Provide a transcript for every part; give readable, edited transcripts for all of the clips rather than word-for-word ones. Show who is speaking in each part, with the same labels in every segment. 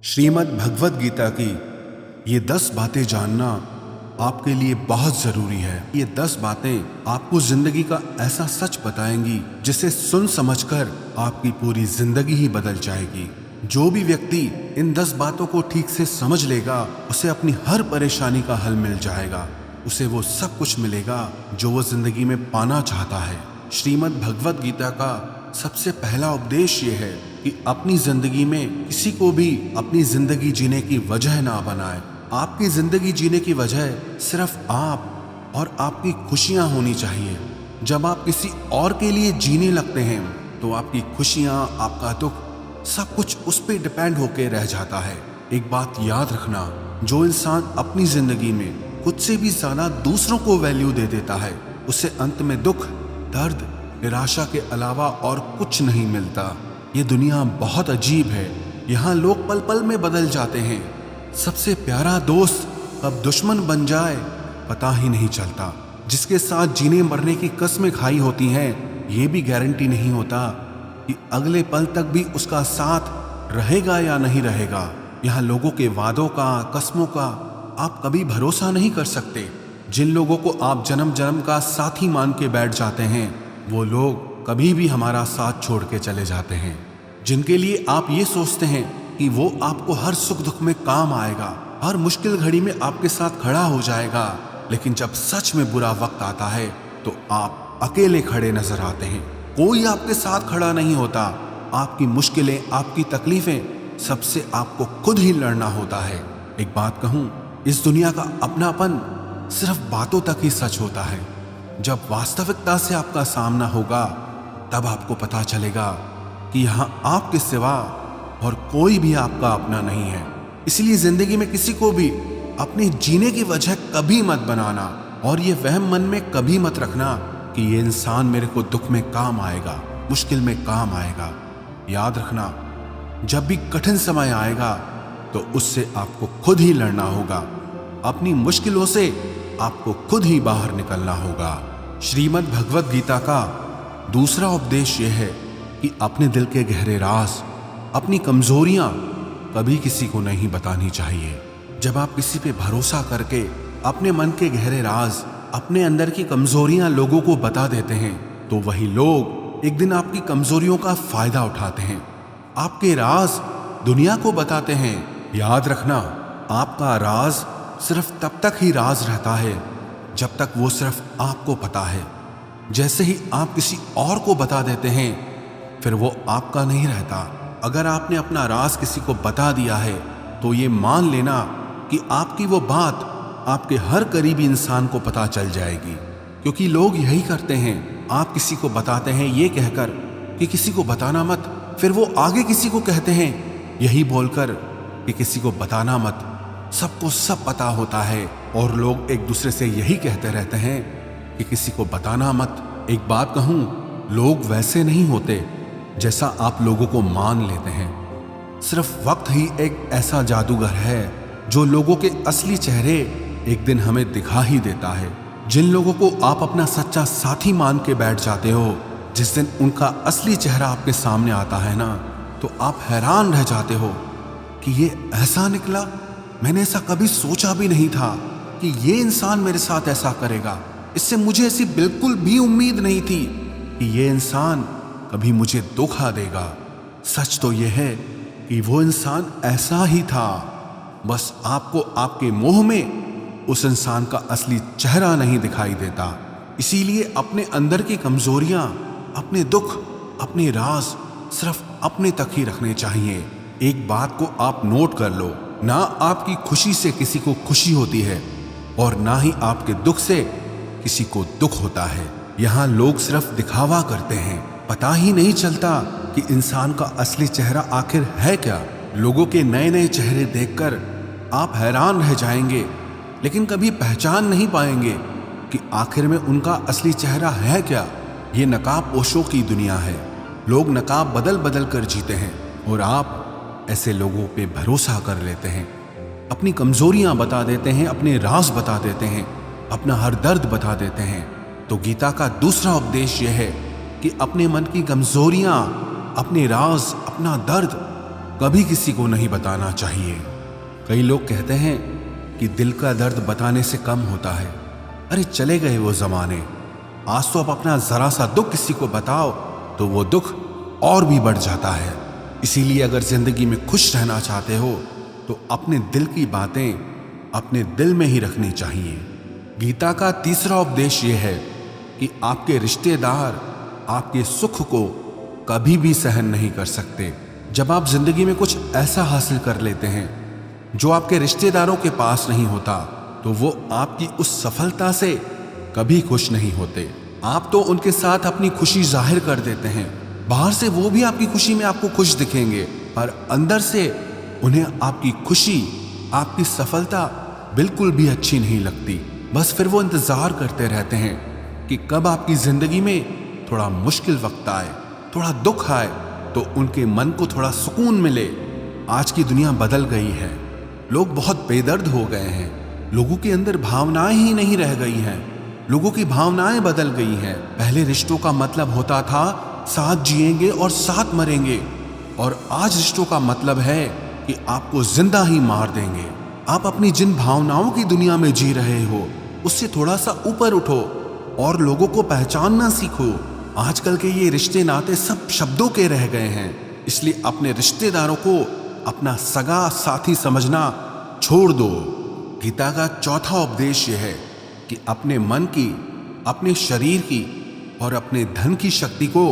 Speaker 1: श्रीमद् भगवद गीता की ये 10 बातें जानना आपके लिए बहुत जरूरी है। ये 10 बातें आपको जिंदगी का ऐसा सच बताएंगी जिसे सुन समझकर आपकी पूरी जिंदगी ही बदल जाएगी। जो भी व्यक्ति इन 10 बातों को ठीक से समझ लेगा उसे अपनी हर परेशानी का हल मिल जाएगा। उसे वो सब कुछ मिलेगा जो वो जिंदगी में पाना चाहता है। श्रीमद् भगवद गीता का सबसे पहला उपदेश ये है कि अपनी जिंदगी में किसी को भी अपनी जिंदगी जीने की वजह ना बनाए। आपकी जिंदगी जीने की वजह सिर्फ आप और आपकी खुशियां होनी चाहिए। जब आप किसी और के लिए जीने लगते हैं तो आपकी खुशियां, आपका दुख, सब कुछ उस पर डिपेंड होके रह जाता है। एक बात याद रखना, जो इंसान अपनी जिंदगी में खुद से भी ज्यादा दूसरों को वैल्यू दे देता है उसे अंत में दुख, दर्द, निराशा के अलावा और कुछ नहीं मिलता। ये दुनिया बहुत अजीब है। यहाँ लोग पल पल में बदल जाते हैं। सबसे प्यारा दोस्त कब दुश्मन बन जाए पता ही नहीं चलता। जिसके साथ जीने मरने की कस्में खाई होती हैं ये भी गारंटी नहीं होता कि अगले पल तक भी उसका साथ रहेगा या नहीं रहेगा। यहाँ लोगों के वादों का, कस्मों का आप कभी भरोसा नहीं कर सकते। जिन लोगों को आप जन्म जन्म का साथी मान के बैठ जाते हैं वो लोग कभी भी हमारा साथ छोड़ के चले जाते हैं। जिनके लिए आप ये सोचते हैं कि वो आपको हर सुख दुख में काम आएगा, हर मुश्किल घड़ी में आपके साथ खड़ा हो जाएगा, लेकिन जब सच में बुरा वक्त आता है तो आप अकेले खड़े नजर आते हैं। कोई आपके साथ खड़ा नहीं होता। आपकी मुश्किलें, आपकी तकलीफें सबसे आपको खुद ही लड़ना होता है। एक बात कहूं, इस दुनिया का अपनापन सिर्फ बातों तक ही सच होता है। जब वास्तविकता से आपका सामना होगा तब आपको पता चलेगा कि यहाँ आपके सिवा और कोई भी आपका अपना नहीं है। इसलिए जिंदगी में किसी को भी अपने जीने की वजह कभी मत बनाना और ये वहम मन में कभी मत रखना कि ये इंसान मेरे को दुख में काम आएगा, मुश्किल में काम आएगा। याद रखना, जब भी कठिन समय आएगा तो उससे आपको खुद ही लड़ना होगा। अपनी मुश्किलों से आपको खुद ही बाहर निकलना होगा। श्रीमद् भगवद गीता का दूसरा उपदेश यह है कि अपने दिल के गहरे राज, अपनी कमजोरियां कभी किसी को नहीं बतानी चाहिए। जब आप किसी पे भरोसा करके अपने मन के गहरे राज, अपने अंदर की कमजोरियां लोगों को बता देते हैं तो वही लोग एक दिन आपकी कमजोरियों का फायदा उठाते हैं, आपके राज दुनिया को बताते हैं। याद रखना, आपका राज सिर्फ तब तक ही राज रहता है जब तक वो सिर्फ आपको पता है। जैसे ही आप किसी और को बता देते हैं फिर वो आपका नहीं रहता। अगर आपने अपना राज किसी को बता दिया है तो ये मान लेना कि आपकी वो बात आपके हर करीबी इंसान को पता चल जाएगी, क्योंकि लोग यही करते हैं। आप किसी को बताते हैं ये कहकर कि किसी को बताना मत, फिर वो आगे किसी को कहते हैं यही बोलकर कि किसी को बताना मत। सबको सब पता होता है और लोग एक दूसरे से यही कहते रहते हैं कि किसी को बताना मत। एक बात कहूं, लोग वैसे नहीं होते जैसा आप लोगों को मान लेते हैं। सिर्फ वक्त ही एक ऐसा जादूगर है जो लोगों के असली चेहरे एक दिन हमें दिखा ही देता है। जिन लोगों को आप अपना सच्चा साथी मान के बैठ जाते हो, जिस दिन उनका असली चेहरा आपके सामने आता है ना, तो आप हैरान रह जाते हो कि ये ऐसा निकला। मैंने ऐसा कभी सोचा भी नहीं था कि ये इंसान मेरे साथ ऐसा करेगा। इससे मुझे ऐसी बिल्कुल भी उम्मीद नहीं थी कि ये इंसान कभी मुझे धोखा देगा। सच तो यह है कि वो इंसान ऐसा ही था, बस आपको आपके मोह में उस इंसान का असली चेहरा नहीं दिखाई देता। इसीलिए अपने अंदर की कमजोरियां, अपने दुख, अपने राज सिर्फ अपने तक ही रखने चाहिए। एक बात को आप नोट कर लो, ना आपकी खुशी से किसी को खुशी होती है और ना ही आपके दुख से किसी को दुख होता है। यहाँ लोग सिर्फ दिखावा करते हैं, पता ही नहीं चलता कि इंसान का असली चेहरा आखिर है क्या। लोगों के नए नए चेहरे देखकर आप हैरान रह जाएंगे, लेकिन कभी पहचान नहीं पाएंगे कि आखिर में उनका असली चेहरा है क्या। ये नकाब पोशों की दुनिया है। लोग नकाब बदल बदल कर जीते हैं और आप ऐसे लोगों पे भरोसा कर लेते हैं। अपनी कमजोरियां बता देते हैं, अपने राज बता देते हैं, अपना हर दर्द बता देते हैं। तो गीता का दूसरा उपदेश यह है कि अपने मन की कमजोरियां, अपने राज, अपना दर्द कभी किसी को नहीं बताना चाहिए। कई लोग कहते हैं कि दिल का दर्द बताने से कम होता है। अरे चले गए वो जमाने। आज तो आप अपना जरा सा दुख किसी को बताओ तो वो दुख और भी बढ़ जाता है। इसीलिए अगर जिंदगी में खुश रहना चाहते हो तो अपने दिल की बातें अपने दिल में ही रखनी चाहिए। गीता का तीसरा उपदेश ये है कि आपके रिश्तेदार आपके सुख को कभी भी सहन नहीं कर सकते। जब आप जिंदगी में कुछ ऐसा हासिल कर लेते हैं जो आपके रिश्तेदारों के पास नहीं होता, तो वो आपकी उस सफलता से कभी खुश नहीं होते। आप तो उनके साथ अपनी खुशी जाहिर कर देते हैं। बाहर से वो भी आपकी खुशी में आपको खुश दिखेंगे, पर अंदर से उन्हें आपकी खुशी, आपकी सफलता बिल्कुल भी अच्छी नहीं लगती। बस फिर वो इंतजार करते रहते हैं कि कब आपकी जिंदगी में थोड़ा मुश्किल वक्त आए, थोड़ा दुख आए, तो उनके मन को थोड़ा सुकून मिले। आज की दुनिया बदल गई है। लोग बहुत बेदर्द हो गए हैं। लोगों के अंदर भावनाएं ही नहीं रह गई हैं। लोगों की भावनाएं बदल गई हैं। पहले रिश्तों का मतलब होता था साथ जिएंगे और साथ मरेंगे, और आज रिश्तों का मतलब है कि आपको जिंदा ही मार देंगे। आप अपनी जिन भावनाओं की दुनिया में जी रहे हो उससे थोड़ा सा ऊपर उठो और लोगों को पहचानना सीखो। आजकल के ये रिश्ते नाते सब शब्दों के रह गए हैं। इसलिए अपने रिश्तेदारों को अपना सगा साथी समझना छोड़ दो। गीता का चौथा उपदेश यह है कि अपने मन की, अपने शरीर की और अपने धन की शक्ति को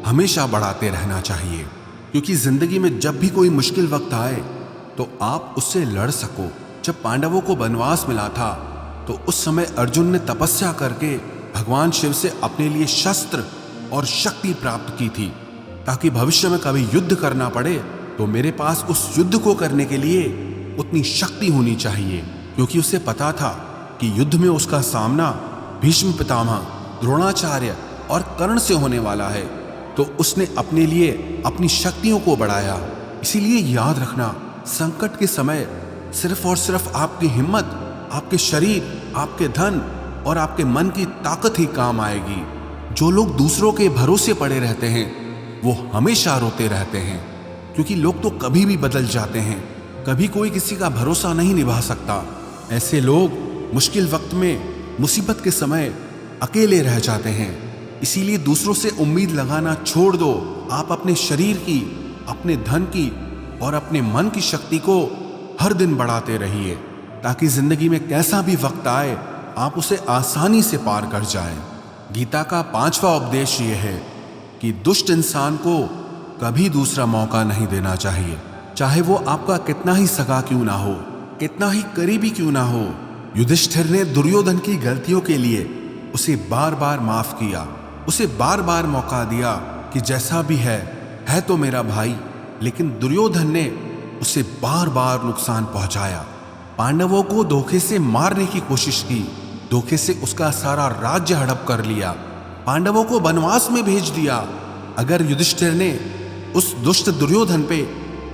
Speaker 1: हमेशा बढ़ाते रहना चाहिए, क्योंकि जिंदगी में जब भी कोई मुश्किल वक्त आए तो आप उससे लड़ सको। जब पांडवों को वनवास मिला था तो उस समय अर्जुन ने तपस्या करके भगवान शिव से अपने लिए शस्त्र और शक्ति प्राप्त की थी, ताकि भविष्य में कभी युद्ध करना पड़े तो मेरे पास उस युद्ध को करने के लिए उतनी शक्ति होनी चाहिए। क्योंकि उसे पता था कि युद्ध में उसका सामना भीष्म पितामह, द्रोणाचार्य और कर्ण से होने वाला है, तो उसने अपने लिए अपनी शक्तियों को बढ़ाया। इसीलिए याद रखना, संकट के समय सिर्फ और सिर्फ आपकी हिम्मत, आपके शरीर, आपके धन और आपके मन की ताकत ही काम आएगी। जो लोग दूसरों के भरोसे पड़े रहते हैं वो हमेशा रोते रहते हैं, क्योंकि लोग तो कभी भी बदल जाते हैं। कभी कोई किसी का भरोसा नहीं निभा सकता। ऐसे लोग मुश्किल वक्त में, मुसीबत के समय अकेले रह जाते हैं। इसीलिए दूसरों से उम्मीद लगाना छोड़ दो। आप अपने शरीर की, अपने धन की और अपने मन की शक्ति को हर दिन बढ़ाते रहिए, ताकि जिंदगी में कैसा भी वक्त आए आप उसे आसानी से पार कर जाएं। गीता का पांचवा उपदेश ये है कि दुष्ट इंसान को कभी दूसरा मौका नहीं देना चाहिए, चाहे वो आपका कितना ही सगा क्यों ना हो, कितना ही करीबी क्यों ना हो। युधिष्ठिर ने दुर्योधन की गलतियों के लिए उसे बार बार माफ किया, उसे बार बार मौका दिया कि जैसा भी है तो मेरा भाई। लेकिन दुर्योधन ने उसे बार बार नुकसान पहुंचाया। पांडवों को धोखे से मारने की कोशिश की, धोखे से उसका सारा राज्य हड़प कर लिया, पांडवों को वनवास में भेज दिया। अगर युधिष्ठिर ने उस दुष्ट दुर्योधन पे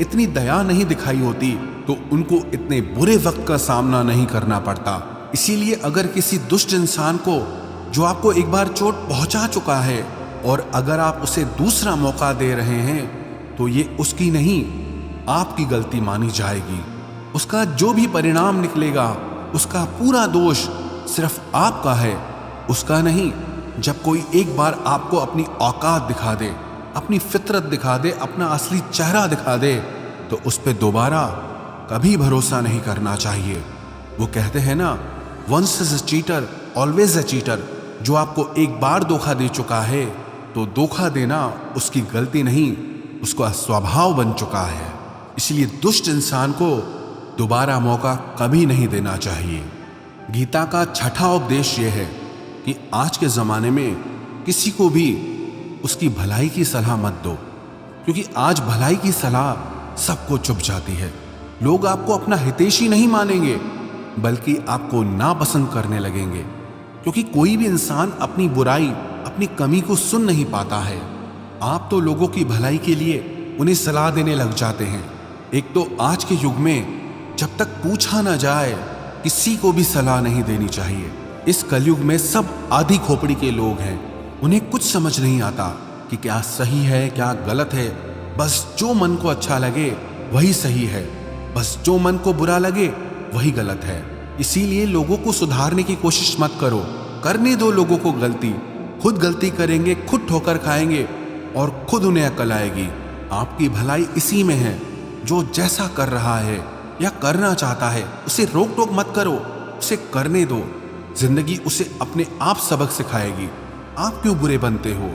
Speaker 1: इतनी दया नहीं दिखाई होती तो उनको इतने बुरे वक्त का सामना नहीं करना पड़ता। इसीलिए अगर किसी दुष्ट इंसान को, जो आपको एक बार चोट पहुंचा चुका है, और अगर आप उसे दूसरा मौका दे रहे हैं तो ये उसकी नहीं, आपकी गलती मानी जाएगी। उसका जो भी परिणाम निकलेगा उसका पूरा दोष सिर्फ आपका है, उसका नहीं। जब कोई एक बार आपको अपनी औकात दिखा दे, अपनी फितरत दिखा दे, अपना असली चेहरा दिखा दे, तो उस पर दोबारा कभी भरोसा नहीं करना चाहिए। वो कहते हैं ना, once is a cheater always a cheater. जो आपको एक बार धोखा दे चुका है तो धोखा देना उसकी गलती नहीं, उसका स्वभाव बन चुका है। इसलिए दुष्ट इंसान को दोबारा मौका कभी नहीं देना चाहिए। गीता का छठा उपदेश यह है कि आज के ज़माने में किसी को भी उसकी भलाई की सलाह मत दो, क्योंकि आज भलाई की सलाह सबको चुभ जाती है। लोग आपको अपना हितैषी नहीं मानेंगे, बल्कि आपको नापसंद करने लगेंगे, क्योंकि कोई भी इंसान अपनी बुराई, अपनी कमी को सुन नहीं पाता है। आप तो लोगों की भलाई के लिए उन्हें सलाह देने लग जाते हैं। एक तो आज के युग में जब तक पूछा ना जाए किसी को भी सलाह नहीं देनी चाहिए। इस कलयुग में सब आधी खोपड़ी के लोग हैं। उन्हें कुछ समझ नहीं आता कि क्या सही है क्या गलत है। बस जो मन को अच्छा लगे वही सही है, बस जो मन को बुरा लगे वही गलत है। इसीलिए लोगों को सुधारने की कोशिश मत करो, करने दो लोगों को गलती। खुद गलती करेंगे, खुद ठोकर खाएंगे और खुद उन्हें अकल आएगी। आपकी भलाई इसी में है। जो जैसा कर रहा है या करना चाहता है उसे रोक टोक मत करो, उसे करने दो। जिंदगी उसे अपने आप सबक सिखाएगी। आप क्यों बुरे बनते हो?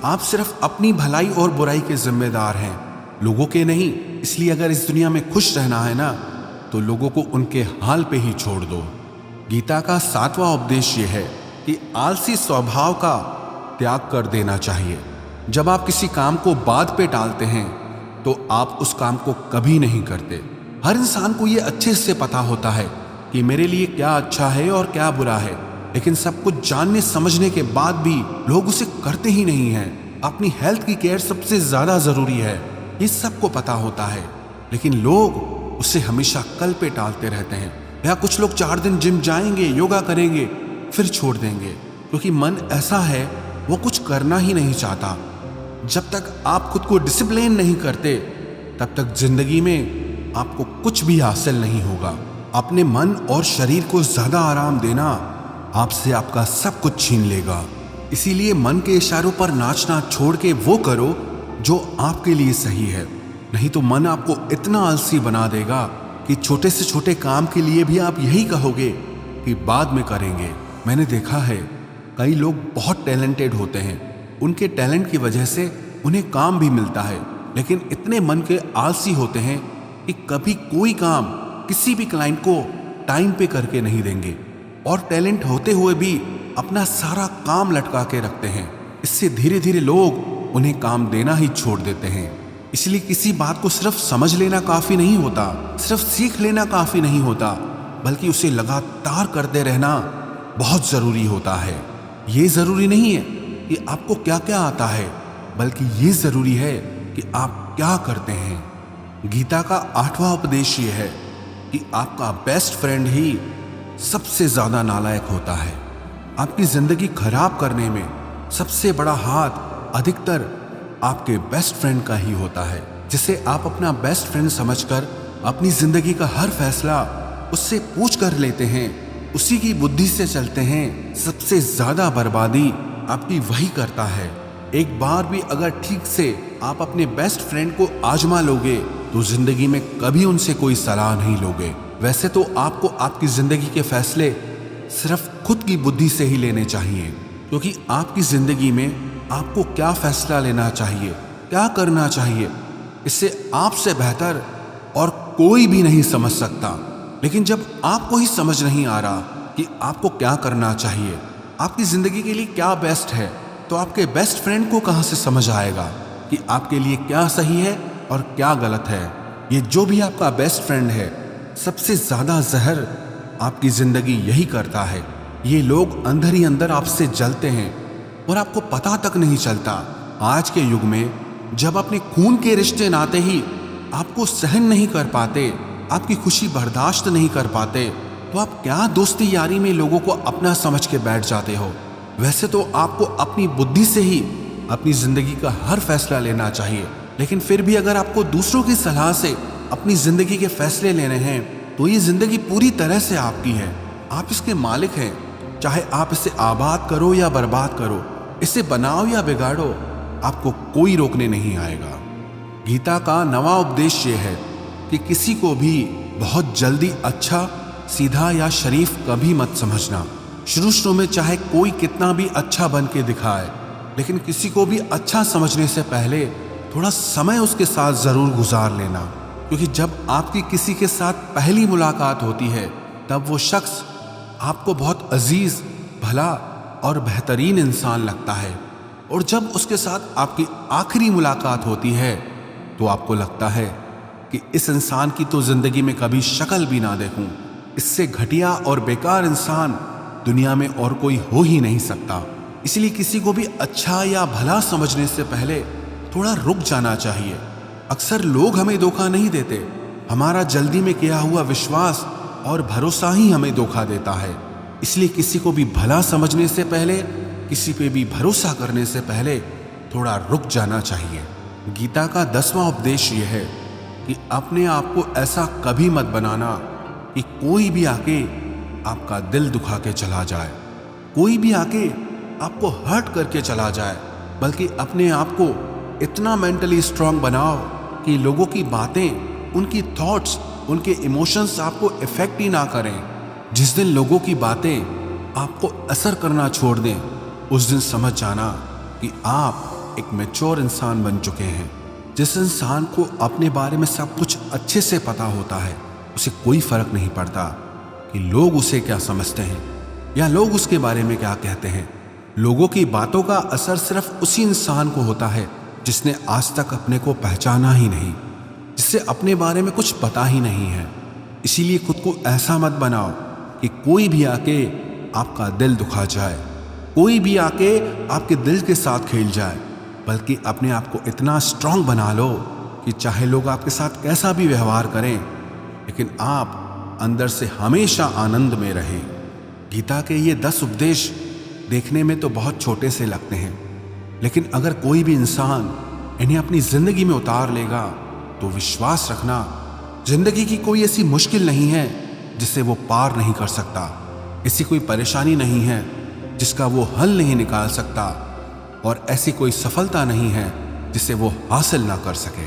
Speaker 1: आप सिर्फ अपनी भलाई और बुराई के जिम्मेदार हैं, लोगों के नहीं। इसलिए अगर इस दुनिया में खुश रहना है ना, तो लोगों को उनके हाल पे ही छोड़ दो। गीता का 7वां उपदेश ये है कि आलसी स्वभाव का त्याग कर देना चाहिए। जब आप किसी काम को बाद पे टालते हैं तो आप उस काम को कभी नहीं करते। हर इंसान को ये अच्छे से पता होता है कि मेरे लिए क्या अच्छा है और क्या बुरा है, लेकिन सब कुछ जानने समझने के बाद भी लोग उसे करते ही नहीं हैं। अपनी हेल्थ की केयर सबसे ज्यादा जरूरी है, ये सबको पता होता है, लेकिन लोग उसे हमेशा कल पे टालते रहते हैं। या कुछ लोग 4 दिन जिम जाएंगे, योगा करेंगे, फिर छोड़ देंगे, क्योंकि मन ऐसा है वो कुछ करना ही नहीं चाहता। जब तक आप खुद को डिसिप्लिन नहीं करते तब तक जिंदगी में आपको कुछ भी हासिल नहीं होगा। अपने मन और शरीर को ज्यादा आराम देना आपसे आपका सब कुछ छीन लेगा। इसीलिए मन के इशारों पर नाचना छोड़ के वो करो जो आपके लिए सही है, नहीं तो मन आपको इतना आलसी बना देगा कि छोटे से छोटे काम के लिए भी आप यही कहोगे कि बाद में करेंगे। मैंने देखा है कई लोग बहुत टैलेंटेड होते हैं, उनके टैलेंट की वजह से उन्हें काम भी मिलता है, लेकिन इतने मन के आलसी होते हैं कि कभी कोई काम किसी भी क्लाइंट को टाइम पे करके नहीं देंगे, और टैलेंट होते हुए भी अपना सारा काम लटका के रखते हैं। इससे धीरे धीरे लोग उन्हें काम देना ही छोड़ देते हैं। इसलिए किसी बात को सिर्फ समझ लेना काफी नहीं होता, सिर्फ सीख लेना काफी नहीं होता, बल्कि उसे लगातार करते रहना बहुत जरूरी होता है। ये जरूरी नहीं है कि आपको क्या क्या आता है, बल्कि ये जरूरी है कि आप क्या करते हैं। गीता का 8वां उपदेश ये है कि आपका बेस्ट फ्रेंड ही सबसे ज्यादा नालायक होता है। आपकी जिंदगी खराब करने में सबसे बड़ा हाथ अधिकतर आपके बेस्ट फ्रेंड का ही होता है, जिसे आप अपना बेस्ट फ्रेंड समझकर अपनी जिंदगी का हर फैसला उससे पूछ कर लेते हैं, उसी की बुद्धि से चलते हैं। सबसे ज्यादा बर्बादी आपकी वही करता है। एक बार भी अगर ठीक से आप अपने बेस्ट फ्रेंड को आजमा लोगे तो जिंदगी में कभी उनसे कोई सलाह नहीं लोगे। वैसे तो आपको आपकी जिंदगी के फैसले सिर्फ खुद की बुद्धि से ही लेने चाहिए, क्योंकि आपकी जिंदगी में आपको क्या फैसला लेना चाहिए, क्या करना चाहिए, इससे आपसे बेहतर और कोई भी नहीं समझ सकता। लेकिन जब आपको ही समझ नहीं आ रहा कि आपको क्या करना चाहिए, आपकी जिंदगी के लिए क्या बेस्ट है, तो आपके बेस्ट फ्रेंड को कहां से समझ आएगा कि आपके लिए क्या सही है और क्या गलत है। ये जो भी आपका बेस्ट फ्रेंड है, सबसे ज्यादा जहर आपकी जिंदगी यही करता है। ये लोग अंदर ही अंदर आपसे जलते हैं और आपको पता तक नहीं चलता। आज के युग में जब अपने खून के रिश्ते नाते ही आपको सहन नहीं कर पाते, आपकी खुशी बर्दाश्त नहीं कर पाते, तो आप क्या दोस्ती यारी में लोगों को अपना समझ के बैठ जाते हो। वैसे तो आपको अपनी बुद्धि से ही अपनी जिंदगी का हर फैसला लेना चाहिए, लेकिन फिर भी अगर आपको दूसरों की सलाह से अपनी जिंदगी के फैसले लेने हैं तो ये जिंदगी पूरी तरह से आपकी है। आप इसके मालिक हैं। चाहे आप इसे आबाद करो या बर्बाद करो, इसे बनाओ या बिगाड़ो, आपको कोई रोकने नहीं आएगा। गीता का 9वां उपदेश ये है कि किसी को भी बहुत जल्दी अच्छा, सीधा या शरीफ कभी मत समझना। शुरू में चाहे कोई कितना भी अच्छा बन के दिखाए, लेकिन किसी को भी अच्छा समझने से पहले थोड़ा समय उसके साथ जरूर गुजार लेना, क्योंकि जब आपकी किसी के साथ पहली मुलाकात होती है तब वो शख्स आपको बहुत अजीज, भला और बेहतरीन इंसान लगता है, और जब उसके साथ आपकी आखिरी मुलाकात होती है तो आपको लगता है कि इस इंसान की तो जिंदगी में कभी शक्ल भी ना देखूं। इससे घटिया और बेकार इंसान दुनिया में और कोई हो ही नहीं सकता। इसलिए किसी को भी अच्छा या भला समझने से पहले थोड़ा रुक जाना चाहिए। अक्सर लोग हमें धोखा नहीं देते, हमारा जल्दी में किया हुआ विश्वास और भरोसा ही हमें धोखा देता है। इसलिए किसी को भी भला समझने से पहले, किसी पे भी भरोसा करने से पहले थोड़ा रुक जाना चाहिए। गीता का 10वां उपदेश यह है कि अपने आप को ऐसा कभी मत बनाना कि कोई भी आके आपका दिल दुखा के चला जाए, कोई भी आके आपको हर्ट करके चला जाए, बल्कि अपने आप को इतना मेंटली स्ट्रांग बनाओ कि लोगों की बातें, उनकी थॉट्स, उनके इमोशंस आपको इफेक्ट ही ना करें। जिस दिन लोगों की बातें आपको असर करना छोड़ दें, उस दिन समझ जाना कि आप एक मैच्योर इंसान बन चुके हैं। जिस इंसान को अपने बारे में सब कुछ अच्छे से पता होता है, उसे कोई फर्क नहीं पड़ता कि लोग उसे क्या समझते हैं या लोग उसके बारे में क्या कहते हैं। लोगों की बातों का असर सिर्फ उसी इंसान को होता है जिसने आज तक अपने को पहचाना ही नहीं, जिससे अपने बारे में कुछ पता ही नहीं है। इसीलिए खुद को ऐसा मत बनाओ कि कोई भी आके आपका दिल दुखा जाए, कोई भी आके आपके दिल के साथ खेल जाए, बल्कि अपने आप को इतना स्ट्रांग बना लो कि चाहे लोग आपके साथ कैसा भी व्यवहार करें, लेकिन आप अंदर से हमेशा आनंद में रहें। गीता के ये 10 उपदेश देखने में तो बहुत छोटे से लगते हैं, लेकिन अगर कोई भी इंसान इन्हें अपनी जिंदगी में उतार लेगा तो विश्वास रखना, जिंदगी की कोई ऐसी मुश्किल नहीं है जिसे वो पार नहीं कर सकता, ऐसी कोई परेशानी नहीं है जिसका वो हल नहीं निकाल सकता, और ऐसी कोई सफलता नहीं है जिसे वो हासिल ना कर सके।